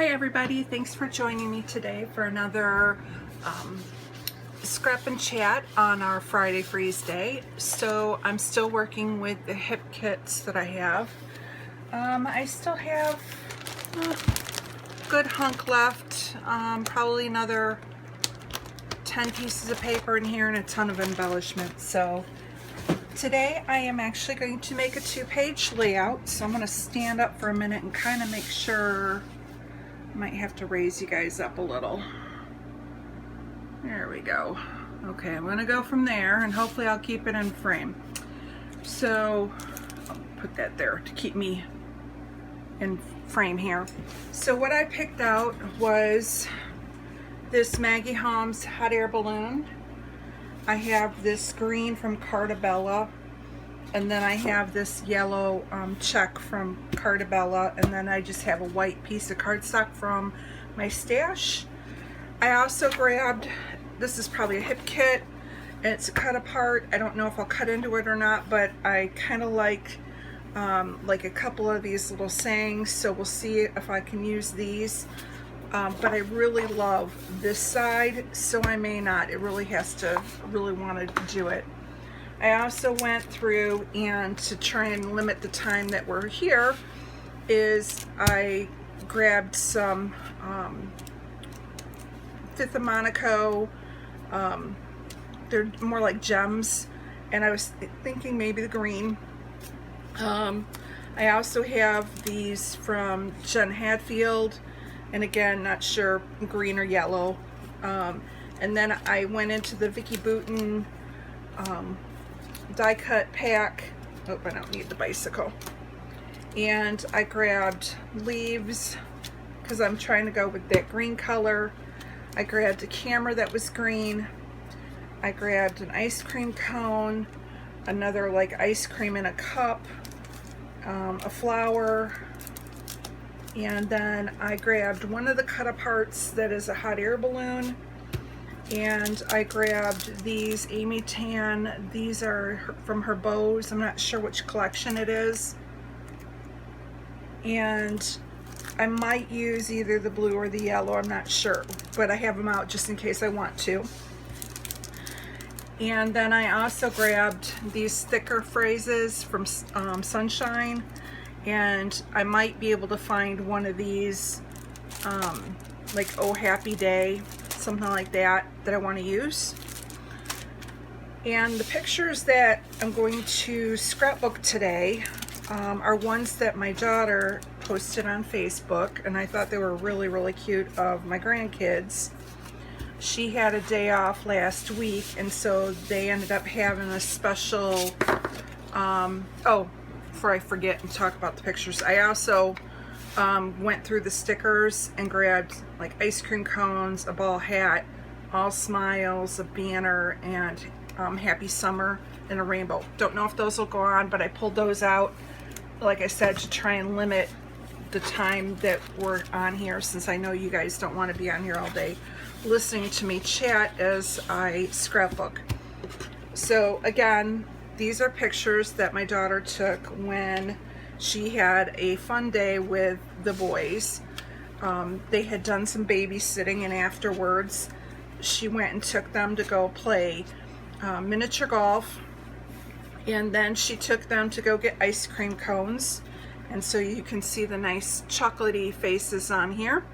Hi everybody, thanks for joining me today for another scrap and chat on our Friday freeze day. So I'm still working with the hip kits that I have. I still have a good hunk left, probably another 10 pieces of paper in here and a ton of embellishments. So today I am actually going to make a 2-page layout. So I'm going to stand up for a minute and kind of make sure. Might have to raise you guys up a little. There we go. Okay, I'm gonna go from there and hopefully I'll keep it in frame. So I'll put that there to keep me in frame here. So what I picked out was this Maggie Holmes hot air balloon. I have this green from Cartabella, and then I have this yellow check from Cartabella, and then I just have a white piece of cardstock from my stash. I also grabbed, this is probably a hip kit, and it's a cut apart. I don't know if I'll cut into it or not, but I kind of like a couple of these little sayings, so we'll see if I can use these. But I really love this side, so I may not. It really has to really want to do it. I also went through, and to try and limit the time that we're here, is I grabbed some Fifth of Monaco, they're more like gems, and I was thinking maybe the green. I also have these from Jen Hadfield, and again, not sure, green or yellow. And then I went into the Vicky Bouton die cut pack. Oh, I don't need the bicycle. And I grabbed leaves because I'm trying to go with that green color. I grabbed a camera that was green. I grabbed an ice cream cone, another like ice cream in a cup, a flower, and then I grabbed one of the cut aparts that is a hot air balloon. And I grabbed these Amy Tan. These are from her bows. I'm not sure which collection it is. And I might use either the blue or the yellow. I'm not sure. But I have them out just in case I want to. And then I also grabbed these sticker phrases from Sunshine. And I might be able to find one of these, like Oh Happy Day, something like that I want to use. And the pictures that I'm going to scrapbook today are ones that my daughter posted on Facebook, and I thought they were really, really cute, of my grandkids. She had a day off last week, and so they ended up having a special, oh, before I forget and talk about the pictures, I also went through the stickers and grabbed like ice cream cones, a ball hat, all smiles, a banner, and happy summer, and a rainbow. Don't know if those will go on, but I pulled those out, like I said, to try and limit the time that we're on here, since I know you guys don't want to be on here all day listening to me chat as I scrapbook. So again, these are pictures that my daughter took when she had a fun day with the boys. They had done some babysitting, and afterwards she went and took them to go play miniature golf, and then she took them to go get ice cream cones, and so you can see the nice chocolatey faces on here.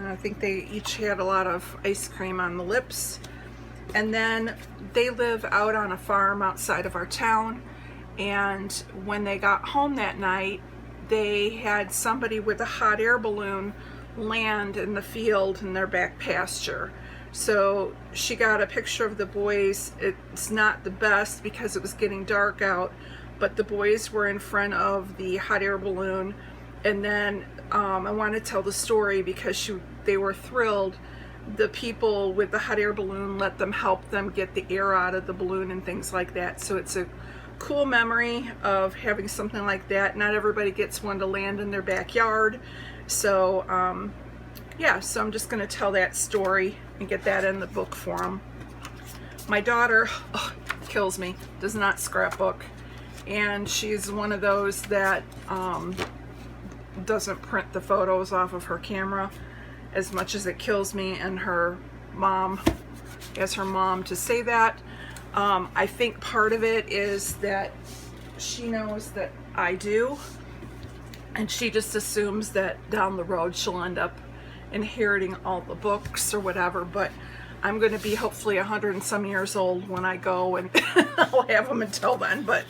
I think they each had a lot of ice cream on the lips. And then they live out on a farm outside of our town, and when they got home that night, they had somebody with a hot air balloon land in the field in their back pasture. So she got a picture of the boys. It's not the best because it was getting dark out, but the boys were in front of the hot air balloon. And then I want to tell the story because they were thrilled. The people with the hot air balloon let them help them get the air out of the balloon and things like that. So it's a cool memory of having something like that. Not everybody gets one to land in their backyard. So yeah, so I'm just going to tell that story and get that in the book for them. My daughter, kills me, does not scrapbook, and she's one of those that doesn't print the photos off of her camera, as much as it kills me and her mom, as her mom, to say that. I think part of it is that she knows that I do, and she just assumes that down the road she'll end up inheriting all the books or whatever. But I'm going to be hopefully 100 and some years old when I go, and I'll have them until then. But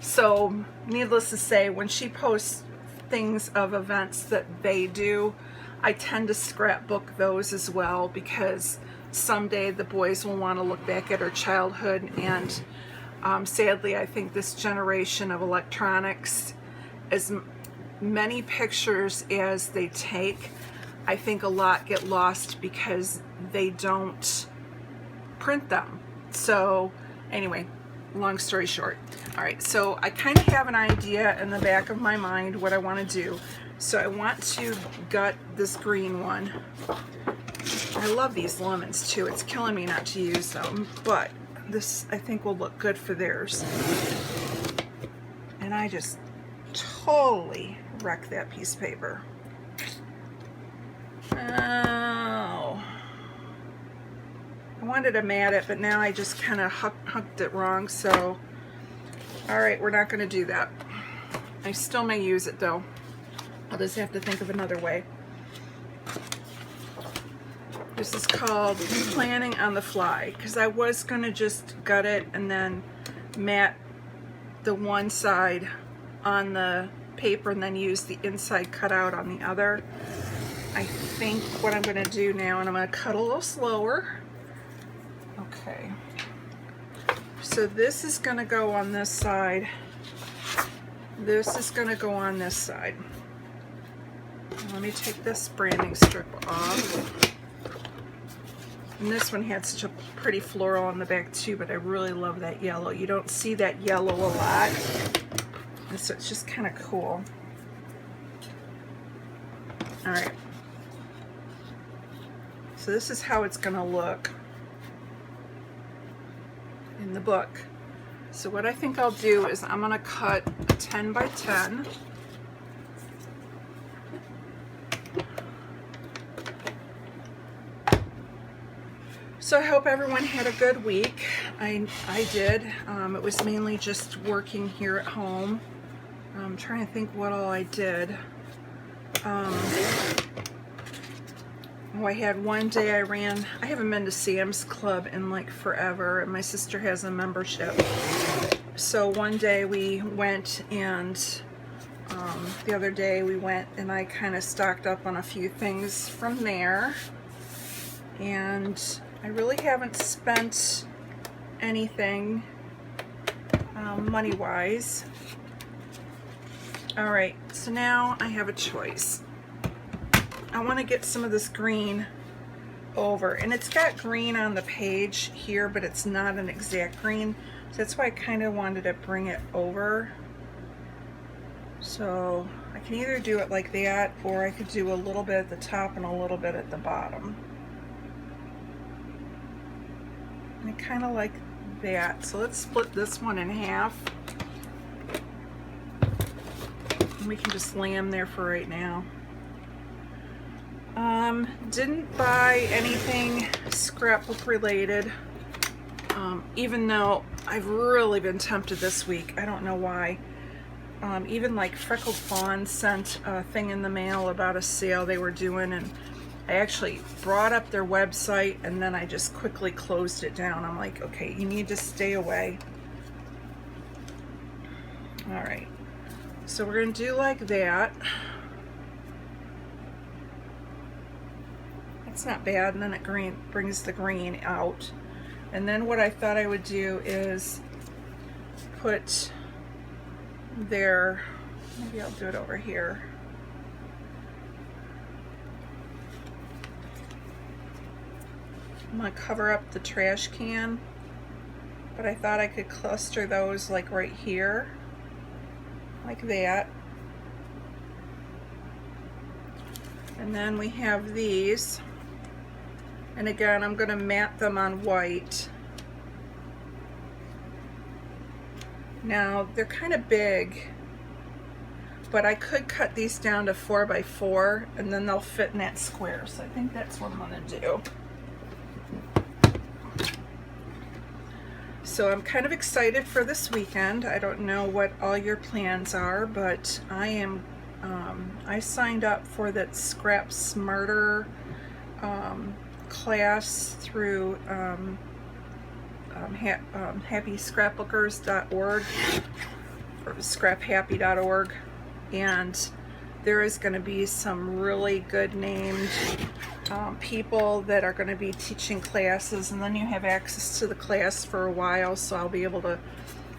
so needless to say, when she posts things of events that they do, I tend to scrapbook those as well, because someday the boys will want to look back at her childhood. And sadly, I think this generation of electronics, as many pictures as they take, I think a lot get lost because they don't print them. So anyway, long story short. All right, so I kind of have an idea in the back of my mind what I want to do. So I want to gut this green one. I love these lemons too. It's killing me not to use them, but this I think will look good for theirs. And I just totally wrecked that piece of paper. Oh. I wanted to mat it, but now I just kind of hucked it wrong, so all right, we're not going to do that. I still may use it though. I'll just have to think of another way. This is called planning on the fly, because I was going to just gut it and then mat the one side on the paper and then use the inside cutout on the other. I think what I'm going to do now, and I'm going to cut a little slower. Okay. So this is going to go on this side. This is going to go on this side. Let me take this branding strip off. And this one had such a pretty floral on the back too, but I really love that yellow. You don't see that yellow a lot, and so it's just kind of cool. All right. So this is how it's going to look in the book. So what I think I'll do is I'm going to cut a 10 by 10. So I hope everyone had a good week. I did. It was mainly just working here at home. I'm trying to think what all I did. Oh, I had one day I haven't been to Sam's Club in like forever, and my sister has a membership. So one day we went, and the other day we went and I kind of stocked up on a few things from there. And I really haven't spent anything money-wise. All right, so now I have a choice. I want to get some of this green over, and it's got green on the page here, but it's not an exact green, so that's why I kind of wanted to bring it over. So I can either do it like that, or I could do a little bit at the top and a little bit at the bottom. I kind of like that. So let's split this one in half. And we can just lay them there for right now. Didn't buy anything scrapbook related, even though I've really been tempted this week. I don't know why. Even like Freckled Fawn sent a thing in the mail about a sale they were doing, and I actually brought up their website and then I just quickly closed it down. I'm like, okay, you need to stay away. All right, so we're gonna do like that. It's not bad, and then it brings the green out. And then what I thought I would do is put their, maybe I'll do it over here. I'm gonna cover up the trash can, but I thought I could cluster those like right here, like that. And then we have these, and again I'm gonna mat them on white. Now they're kind of big, but I could cut these down to 4 by 4 and then they'll fit in that square. So I think that's what I'm gonna do. So I'm kind of excited for this weekend. I don't know what all your plans are, but I am, I signed up for that Scrap Smarter class through happyscrapbookers.org or scraphappy.org, and there is going to be some really good named people that are going to be teaching classes, and then you have access to the class for a while, so I'll be able to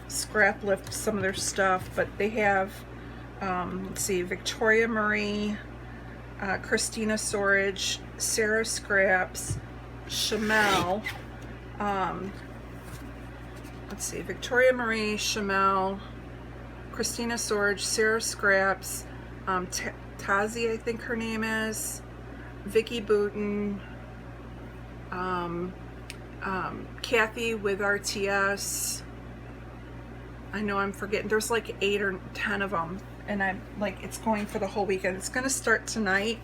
scrap lift some of their stuff. But they have let's see, Victoria Marie, Christina Sorage, Sarah Scraps, Shamel, let's see, Victoria Marie, Shamel, Christina Sorage, Sarah Scraps, Tazi, I think her name is, Vicky Booten, Kathy with RTS. I know I'm forgetting. There's like 8 or 10 of them, and I'm like, it's going for the whole weekend. It's going to start tonight,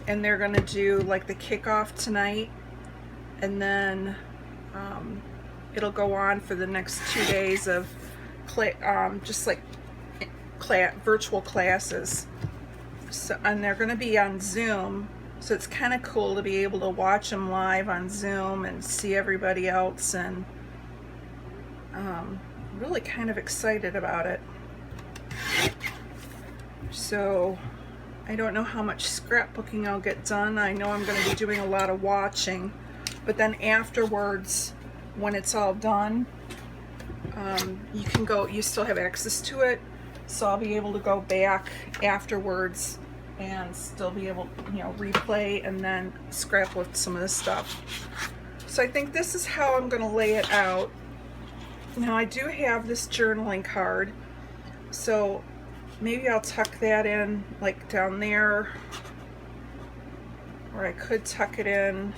and they're going to do like the kickoff tonight, and then it'll go on for the next 2 days of just like virtual classes. So, and they're going to be on Zoom, so it's kind of cool to be able to watch them live on Zoom and see everybody else, and really kind of excited about it. So I don't know how much scrapbooking I'll get done. I know I'm going to be doing a lot of watching, but then afterwards, when it's all done, you can go, you still have access to it, so I'll be able to go back afterwards and still be able, you know, replay and then scrap lift some of this stuff. So I think this is how I'm going to lay it out. Now I do have this journaling card, so maybe I'll tuck that in like down there, or I could tuck it in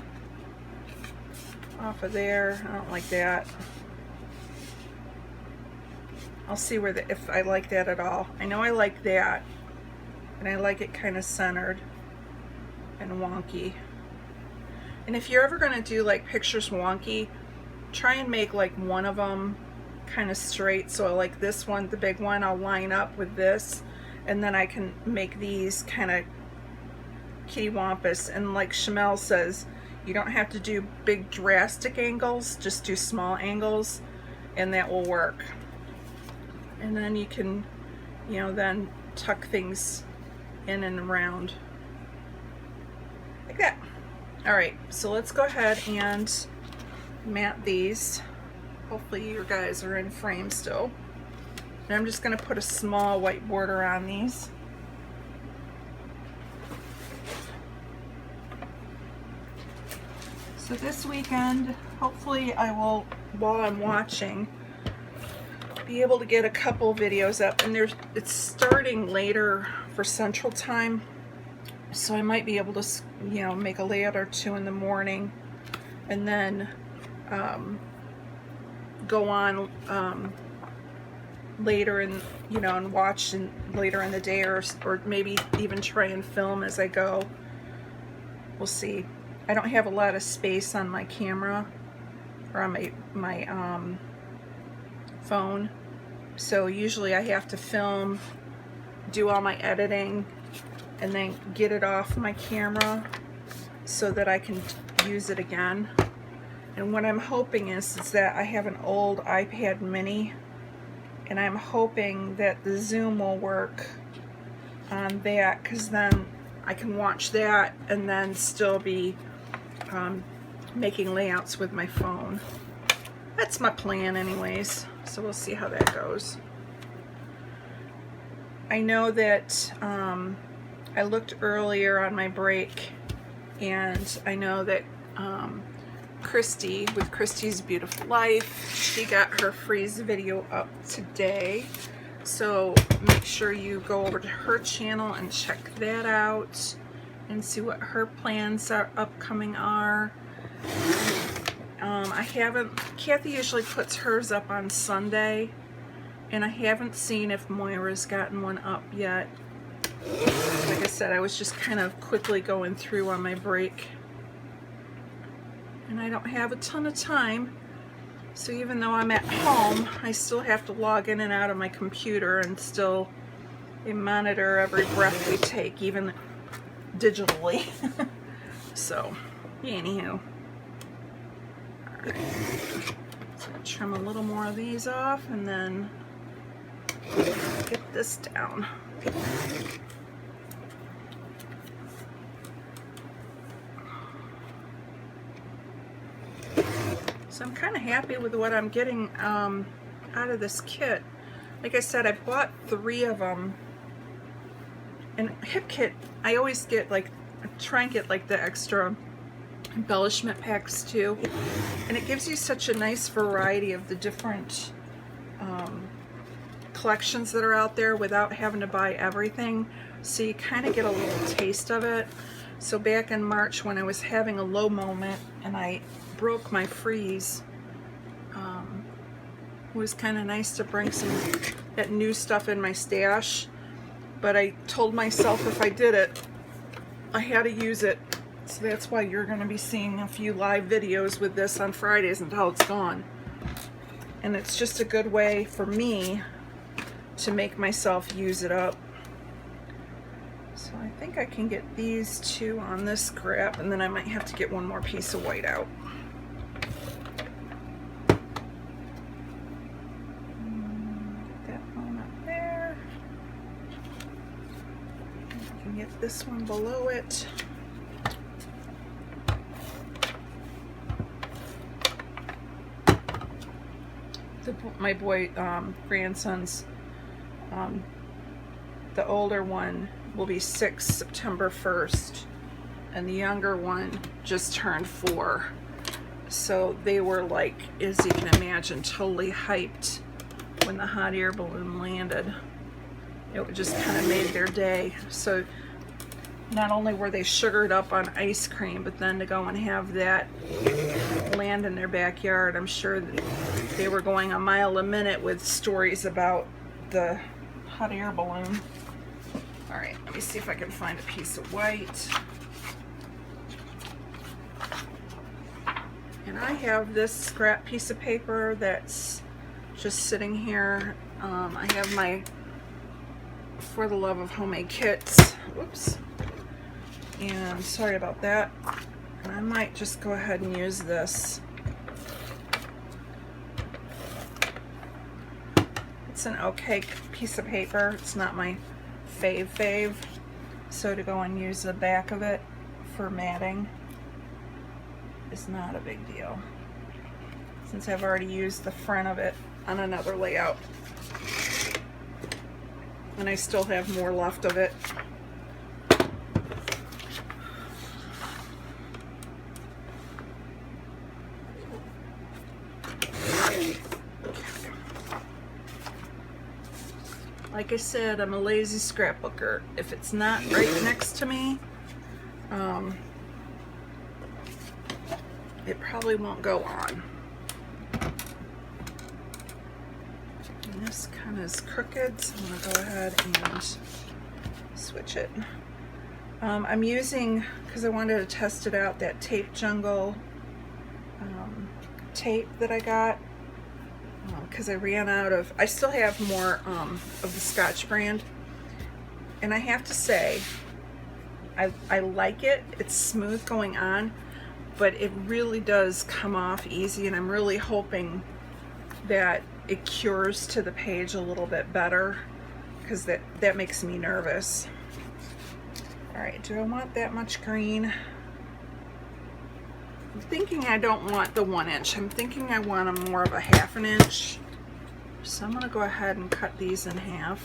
off of there. I don't like that. I'll see where if I like that at all. I know I like that, and I like it kind of centered and wonky. And if you're ever going to do like pictures wonky, try and make like one of them kind of straight. So like this one, the big one, I'll line up with this, and then I can make these kind of kittywampus. And like Shamel says, you don't have to do big drastic angles, just do small angles, and that will work. And then you can, you know, then tuck things in and around like that. All right, so let's go ahead and mat these. Hopefully you guys are in frame still. And I'm just going to put a small white border on these. So this weekend, hopefully I will, while I'm watching, be able to get a couple videos up. And it's starting later for Central Time, so I might be able to, you know, make a layout or two in the morning, and then go on later in, you know, and watch later in the day, or maybe even try and film as I go. We'll see. I don't have a lot of space on my camera or on my phone, so usually I have to film, do all my editing, and then get it off my camera so that I can use it again. And what I'm hoping is that I have an old iPad mini, and I'm hoping that the Zoom will work on that, because then I can watch that and then still be making layouts with my phone. That's my plan anyways, so we'll see how that goes. I know that I looked earlier on my break, and I know that Christy with Christy's Beautiful Life, she got her freeze video up today, so make sure you go over to her channel and check that out and see what her plans are upcoming are. I haven't, Kathy usually puts hers up on Sunday, and I haven't seen if Moira's gotten one up yet. Like I said, I was just kind of quickly going through on my break, and I don't have a ton of time, so even though I'm at home, I still have to log in and out of my computer and still monitor every breath we take, even digitally. So, anywho. Alright. So I'll trim a little more of these off and then get this down. So I'm kind of happy with what I'm getting out of this kit. Like I said, I bought 3 of them. And hip kit, I always get like, I try and get like the extra embellishment packs too. And it gives you such a nice variety of the different collections that are out there without having to buy everything. So you kind of get a little taste of it. So back in March when I was having a low moment and I broke my freeze, it was kind of nice to bring some that new stuff in my stash. But I told myself if I did it, I had to use it. So that's why you're going to be seeing a few live videos with this on Fridays until it's gone. And it's just a good way for me to make myself use it up. So I think I can get these 2 on this scrap, and then I might have to get one more piece of white out. Get that one up there. I can get this one below it. My boy grandsons, the older one will be 6 September 1st, and the younger one just turned 4. So they were like, as you can imagine, totally hyped when the hot air balloon landed. It just kind of made their day. So not only were they sugared up on ice cream, but then to go and have that land in their backyard, I'm sure they were going a mile a minute with stories about the hot air balloon. All right, let me see if I can find a piece of white. And I have this scrap piece of paper that's just sitting here. I have my For the Love of Homemade Kits. Oops. And sorry about that. And I might just go ahead and use this. It's an okay piece of paper. It's not my fave. So to go and use the back of it for matting is not a big deal, since I've already used the front of it on another layout. And I still have more left of it. Like I said, I'm a lazy scrapbooker. If it's not right next to me, it probably won't go on. And this kind of is crooked, so I'm going to go ahead and switch it. I'm using, because I wanted to test it out, that Tape Jungle tape that I got. Because I ran out of, I still have more of the Scotch brand, and I have to say I like it. It's smooth going on, but it really does come off easy, and I'm really hoping that it cures to the page a little bit better, because that makes me nervous. Alright, do I want that much green? I'm thinking I don't want the 1 inch. I'm thinking I want a more of a 1/2 inch. So I'm going to go ahead and cut these in half.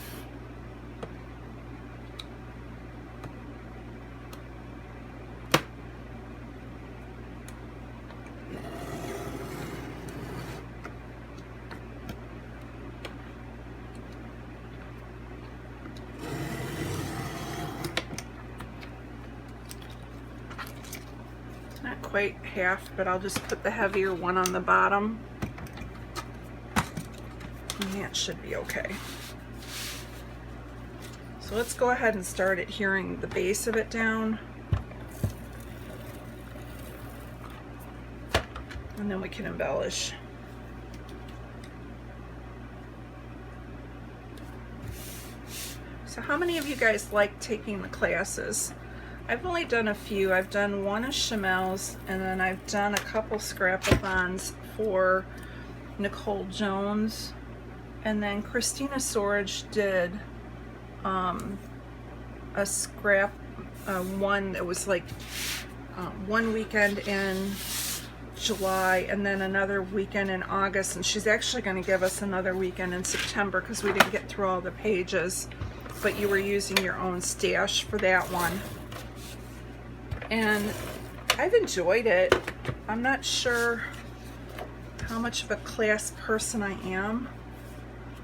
Not quite half, but I'll just put the heavier one on the bottom. And that should be okay. So let's go ahead and start adhering the base of it down. And then we can embellish. So how many of you guys like taking the classes? I've only done a few. I've done one of Chamel's, and then I've done a couple scrap-a-thons for Nicole Jones, and then Christina Sorge did a scrap one that was like one weekend in July and then another weekend in August, and she's actually going to give us another weekend in September because we didn't get through all the pages, but you were using your own stash for that one. And I've enjoyed it. I'm not sure how much of a class person I am.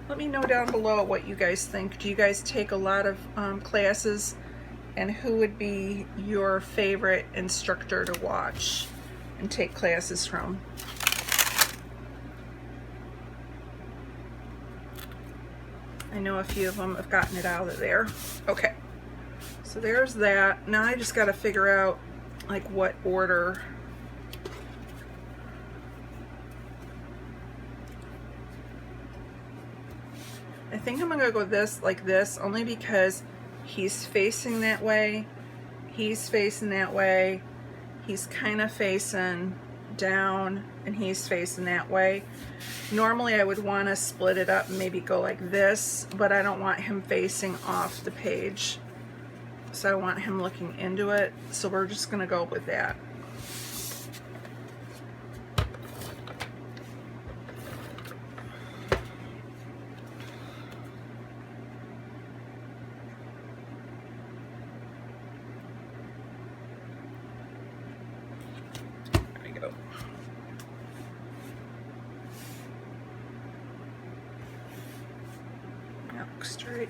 Let me know down below what you guys think. Do you guys take a lot of classes, and who would be your favorite instructor to watch and take classes from? I know a few of them have gotten it out of there. Okay, so there's that. Now I just got to figure out like what order. I think I'm gonna go this like this, only because he's facing that way, he's facing that way, he's kind of facing down, and he's facing that way. Normally I would want to split it up and maybe go like this, but I don't want him facing off the page, so I want him looking into it, so we're just gonna go with that. Straight.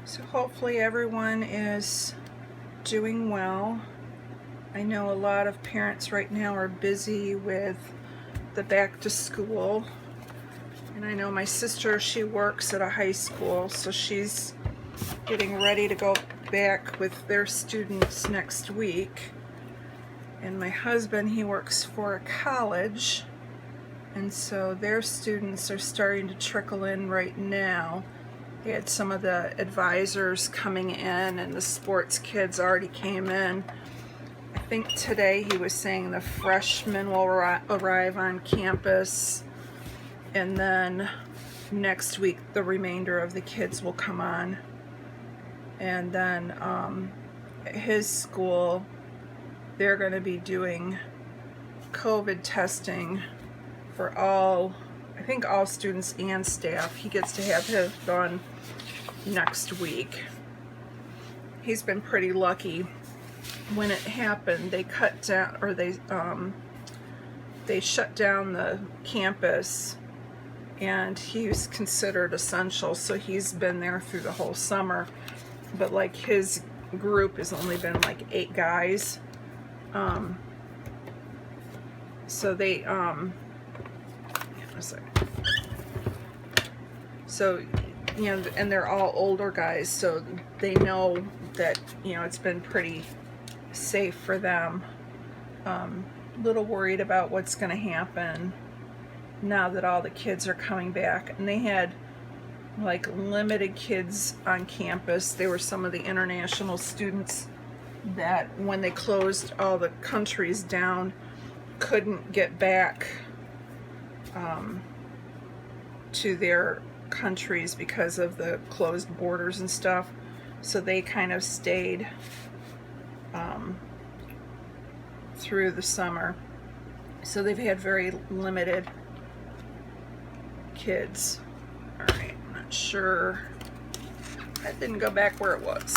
So hopefully everyone is doing well. I know a lot of parents right now are busy with the back to school, and I know my sister, she works at a high school, so she's getting ready to go back with their students next week. And my husband, he works for a college, and so their students are starting to trickle in right now. They had some of the advisors coming in, and the sports kids already came in. I think today he was saying the freshmen will arrive on campus, and then next week the remainder of the kids will come on. And then his school, they're going to be doing COVID testing for all, I think all students and staff. He gets to have his done next week. He's been pretty lucky. When it happened, they cut down, or they shut down the campus, and he was considered essential, so he's been there through the whole summer. But like his group has only been like 8 guys. So they, so, you know, and they're all older guys, so they know that, you know, it's been pretty safe for them. A little worried about what's going to happen now that all the kids are coming back. And they had like limited kids on campus. They were some of the international students that when they closed all the countries down couldn't get back to their countries because of the closed borders and stuff, so they kind of stayed through the summer. So they've had very limited kids. Alright, I'm not sure. That didn't go back where it was.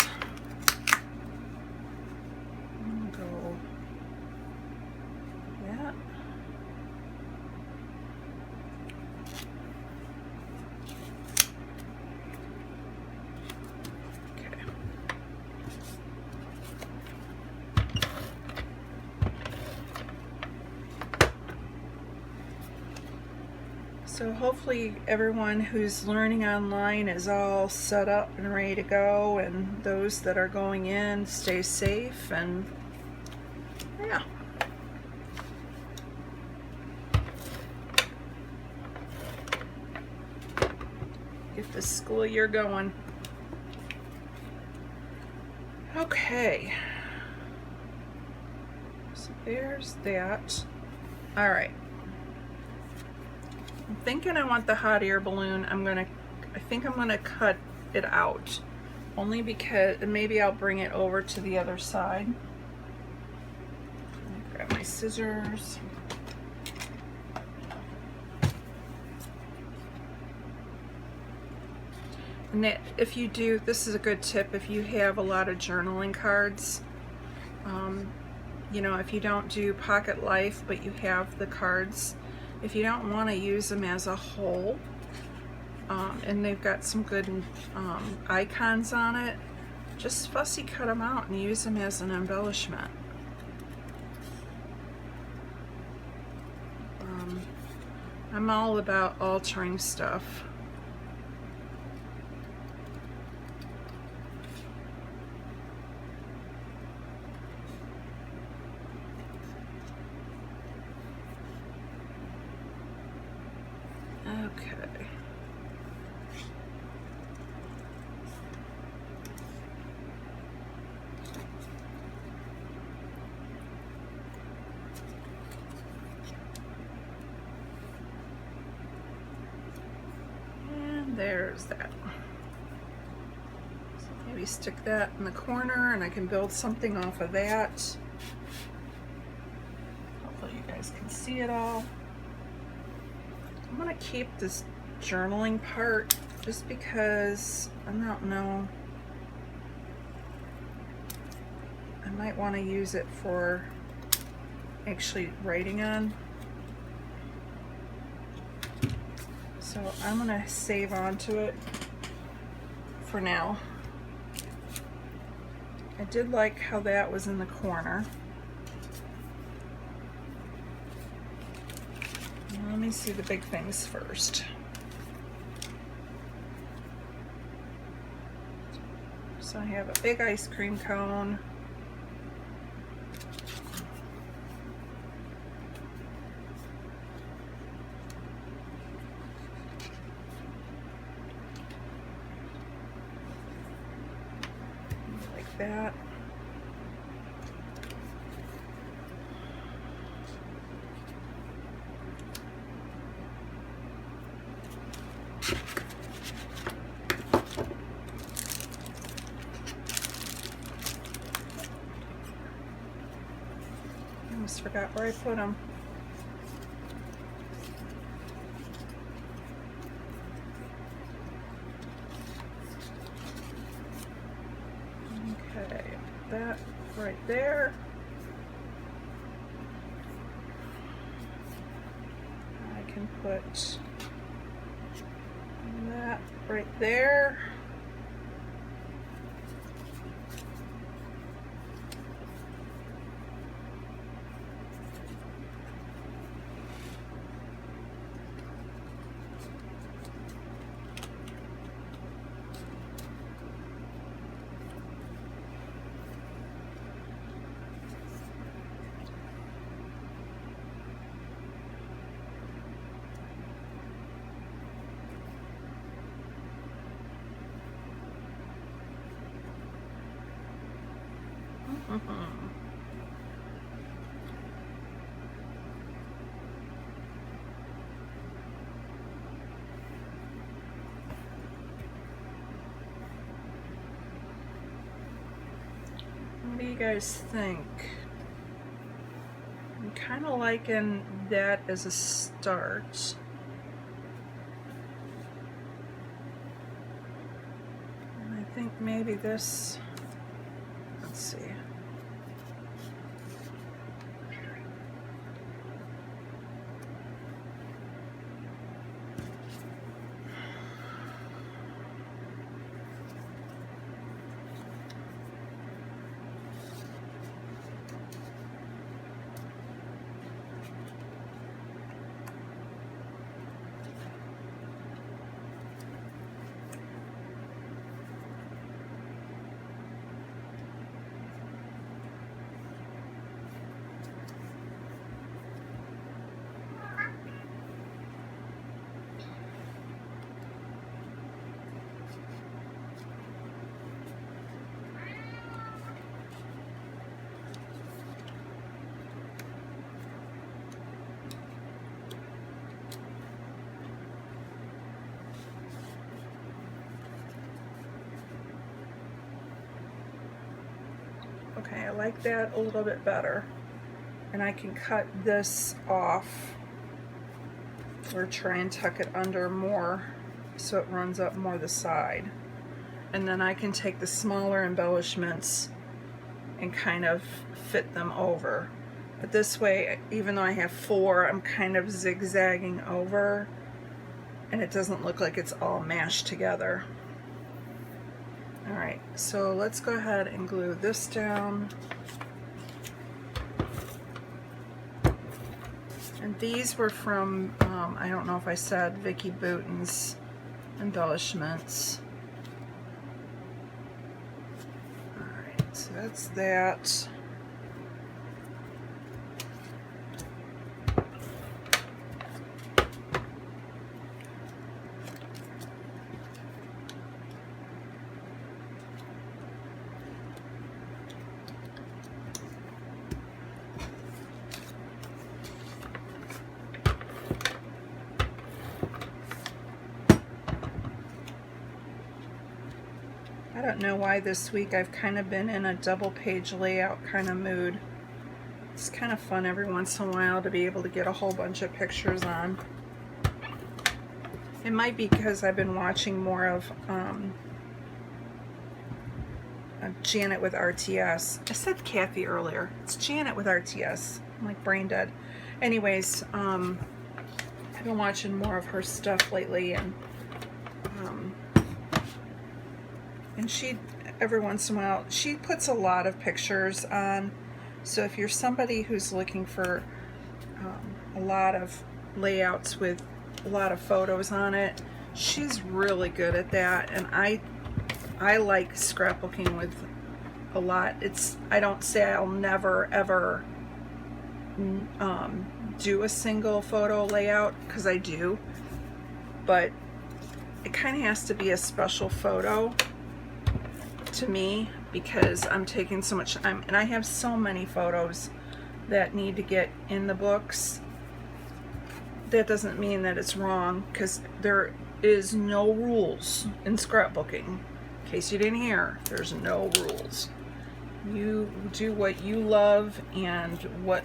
So hopefully everyone who's learning online is all set up and ready to go, and those that are going in stay safe, and yeah. Get the school year going. Okay. So there's that. All right. I'm thinking I want the hot air balloon. I think I'm gonna cut it out, only because, and maybe I'll bring it over to the other side. Let me grab my scissors. And if you do, this is a good tip, if you have a lot of journaling cards, you know, if you don't do Pocket Life, but you have the cards, if you don't want to use them as a whole, and they've got some good icons on it, just fussy cut them out and use them as an embellishment. I'm all about altering stuff. Okay. And there's that. So maybe stick that in the corner and I can build something off of that. Hopefully you guys can see it all. I'm gonna keep this journaling part just because I don't know, I might want to use it for actually writing on. So I'm gonna save on to it for now. I did like how that was in the corner. Let me see the big things first. So I have a big ice cream cone. Like that. Almost forgot where I put them. Okay, that right there. I can put that right there. What do you guys think? I'm kind of liking that as a start. And I think maybe this, let's see. Okay, I like that a little bit better. And I can cut this off or try and tuck it under more so it runs up more the side. And then I can take the smaller embellishments and kind of fit them over. But this way, even though I have 4, I'm kind of zigzagging over and it doesn't look like it's all mashed together. Alright, so let's go ahead and glue this down. And these were from, I don't know if I said, Vicky Bouton's embellishments. Alright, so that's that. I don't know why this week I've kind of been in a double page layout kind of mood. It's kind of fun every once in a while to be able to get a whole bunch of pictures on. It might be because I've been watching more of Janet with RTS. I said Kathy earlier. It's Janet with RTS. I'm like brain dead. Anyways, I've been watching more of her stuff lately, and she, every once in a while, she puts a lot of pictures on. So if you're somebody who's looking for a lot of layouts with a lot of photos on it, she's really good at that. And I like scrapbooking with a lot. I don't say I'll never ever do a single photo layout, because I do, but it kind of has to be a special photo to me, because I'm taking so much time and I have so many photos that need to get in the books. That doesn't mean that it's wrong, because there is no rules in scrapbooking. In case you didn't hear, there's no rules. You do what you love and what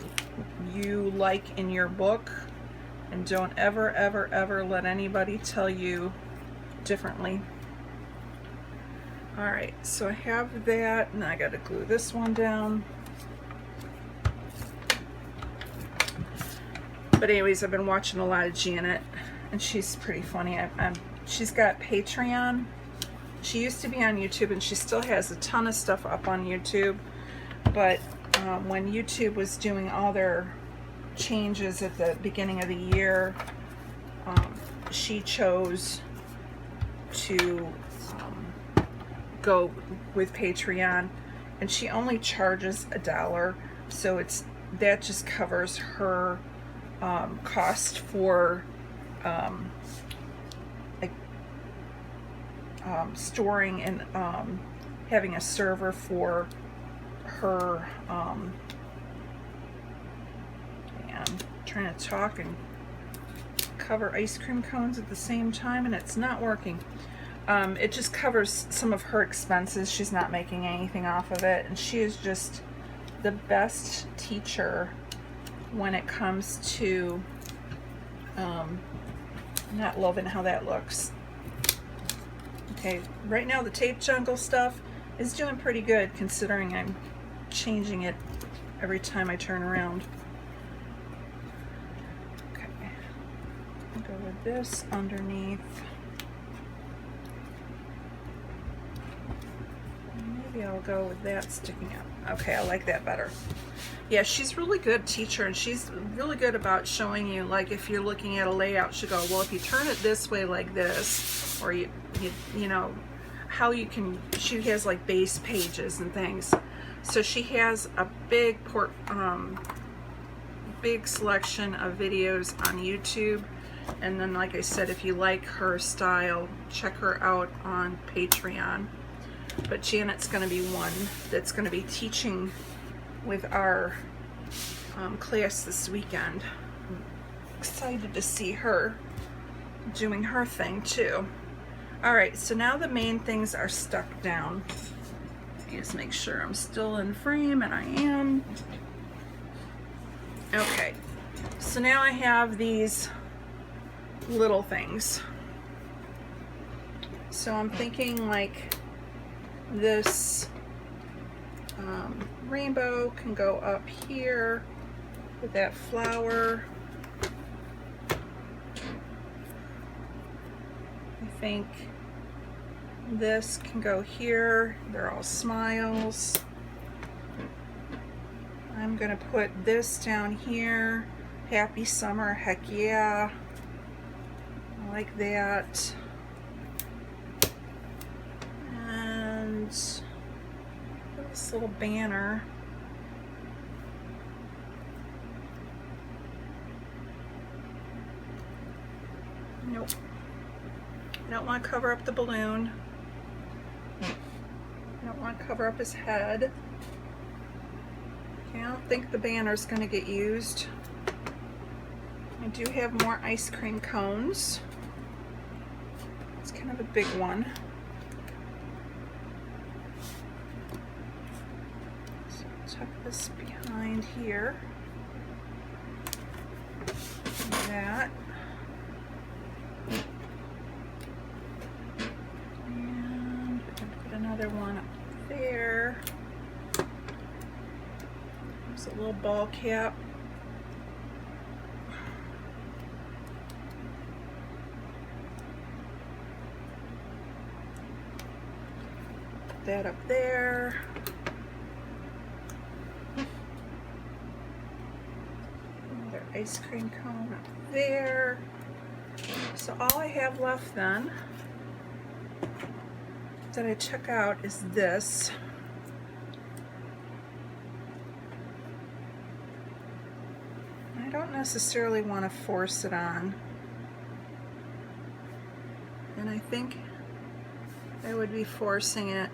you like in your book, and don't ever, ever, ever let anybody tell you differently. Alright, so I have that, and I got to glue this one down. But anyways, I've been watching a lot of Janet, and she's pretty funny. She's got Patreon. She used to be on YouTube, and she still has a ton of stuff up on YouTube. But when YouTube was doing all their changes at the beginning of the year, she chose to go with Patreon, and she only charges $1, so that just covers her cost for storing and having a server for her. And I'm trying to talk and cover ice cream cones at the same time, and it's not working. It just covers some of her expenses. She's not making anything off of it, and she is just the best teacher when it comes to not loving how that looks. Okay, right now the tape jungle stuff is doing pretty good, considering I'm changing it every time I turn around. Okay, I'll go with this underneath. Maybe I'll go with that sticking out. Okay, I like that better. Yeah, she's really good teacher, and she's really good about showing you, like, if you're looking at a layout, she'll go, well, if you turn it this way like this, or you know, how you can, she has like base pages and things. So she has a big selection of videos on YouTube. And then, like I said, if you like her style, check her out on Patreon. But Janet's going to be one that's going to be teaching with our class this weekend. I'm excited to see her doing her thing too. Alright, so now the main things are stuck down. Just make sure I'm still in frame, and I am. Okay, so now I have these little things. So I'm thinking like this rainbow can go up here with that flower. I think this can go here. They're all smiles. I'm gonna put this down here. Happy summer, heck yeah. I like that. And this little banner. Nope. I don't want to cover up the balloon. I don't want to cover up his head. Okay, I don't think the banner's going to get used. I do have more ice cream cones. It's kind of a big one. So tuck this behind here. Like that. And we can put another one up there. There's a little ball cap. Put that up there. Another ice cream cone up there. So all I have left then that I check out is this. I don't necessarily want to force it on, and I think I would be forcing it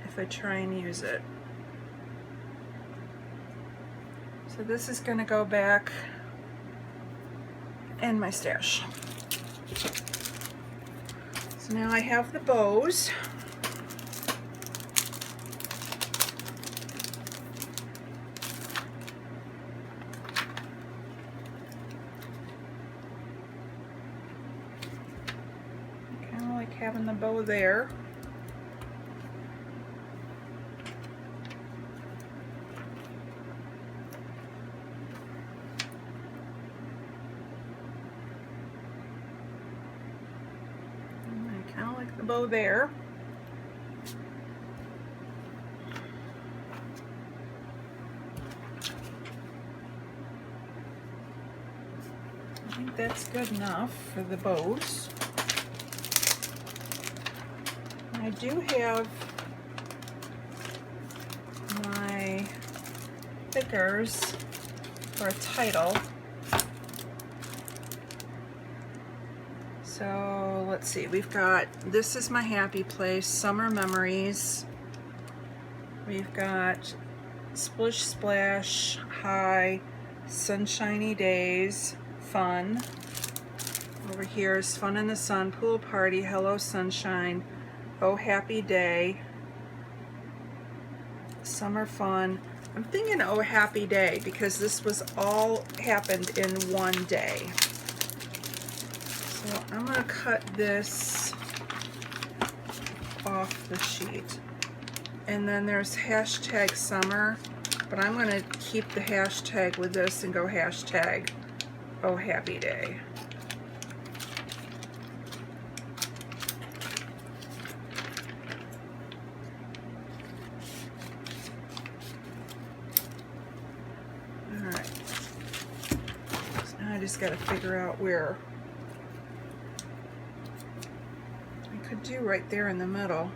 if I try and use it. So this is going to go back in my stash. So now I have the bows. I kind of like having the bow there. The bow there. I think that's good enough for the bows. I do have my stickers for a title. So let's see, we've got This Is My Happy Place, Summer Memories. We've got Splish Splash, High, Sunshiny Days, Fun. Over here is Fun in the Sun, Pool Party, Hello Sunshine, Oh Happy Day, Summer Fun. I'm thinking Oh Happy Day because this was all happened in one day. So I'm going to cut this off the sheet. And then there's hashtag summer, but I'm going to keep the hashtag with this and go hashtag Oh Happy Day. Alright. So now I just got to figure out where. Could do right there in the middle.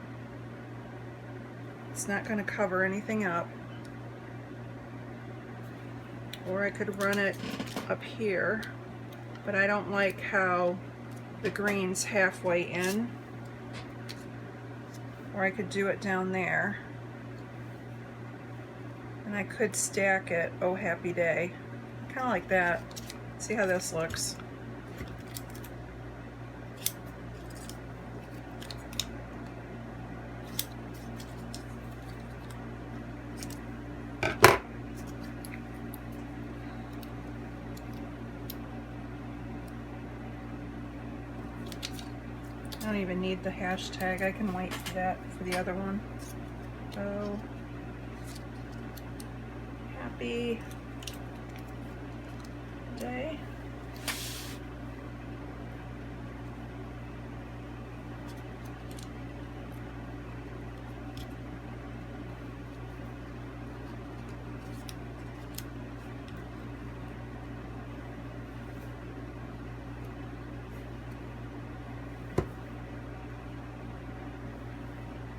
It's not going to cover anything up. Or I could run it up here, but I don't like how the green's halfway in. Or I could do it down there. And I could stack it, Oh Happy Day. Kind of like that. See how this looks. don't even need the hashtag. I can wait for that for the other one. So happy day.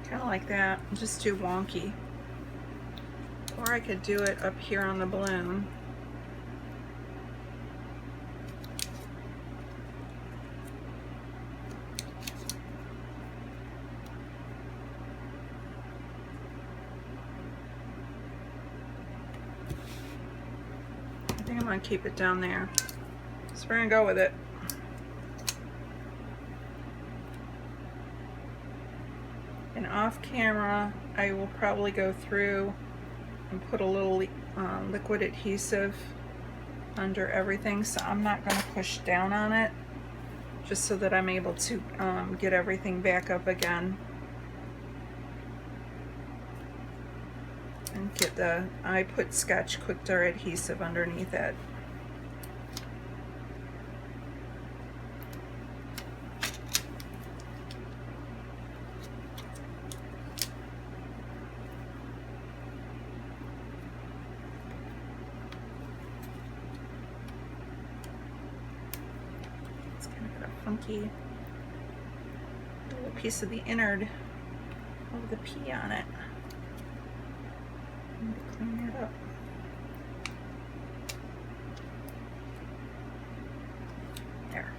Kind of like that, just too wonky. Or I could do it up here on the balloon. I think I'm gonna keep it down there. So we're gonna go with it. And off camera, I will probably go through and put a little liquid adhesive under everything, so I'm not going to push down on it, just so that I'm able to get everything back up again. And get I put Scotch Quick Dry adhesive underneath it. Funky little piece of the innard of the pea on it. I need to clean that up. There.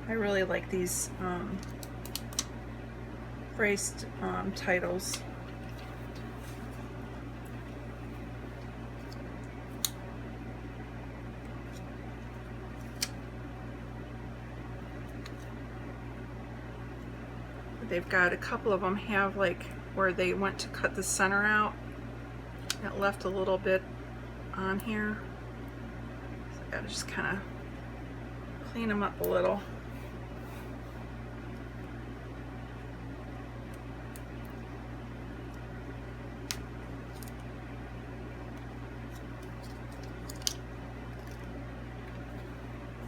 I really like these phrased titles. They've got a couple of them have like where they went to cut the center out. It left a little bit on here. So I gotta just kind of clean them up a little.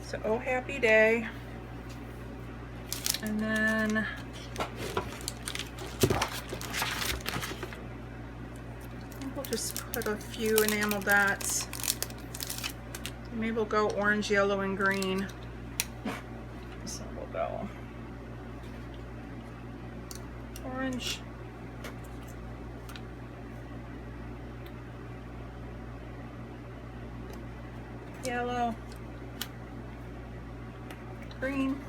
So, oh happy day. And then we'll just put a few enamel dots. Maybe we'll go orange, yellow, and green. So we'll go orange, yellow, green,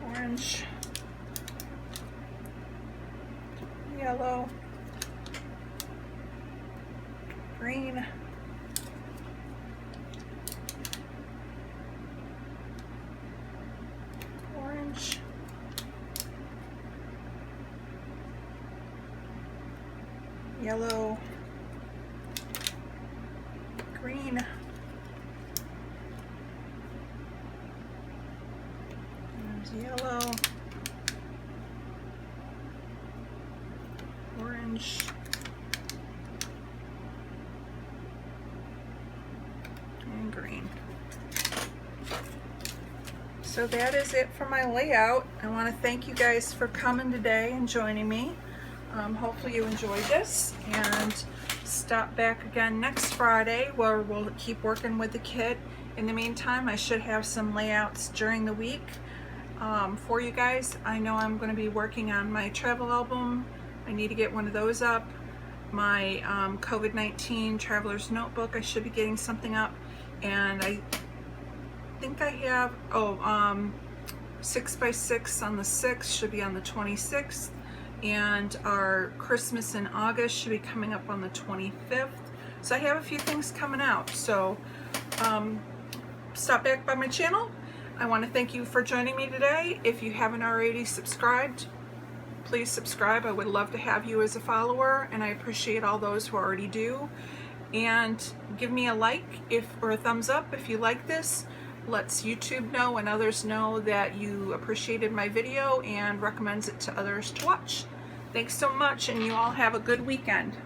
orange, yellow, green, orange, yellow, green, there's yellow, orange, and green. So that is it for my layout. I want to thank you guys for coming today and joining me. Hopefully you enjoyed this, and stop back again next Friday where we'll keep working with the kit. In the meantime, I should have some layouts during the week for you guys. I know I'm going to be working on my travel album. I need to get one of those up. My COVID-19 traveler's notebook, I should be getting something up. And I think I have 6x6 on the 6th, should be on the 26th, and our Christmas in August should be coming up on the 25th. So I have a few things coming out, so stop back by my channel. I want to thank you for joining me today. If you haven't already subscribed, please subscribe. I would love to have you as a follower, and I appreciate all those who already do. and give me a like or a thumbs up if you like this. Lets YouTube know and others know that you appreciated my video and recommends it to others to watch. Thanks so much, and you all have a good weekend.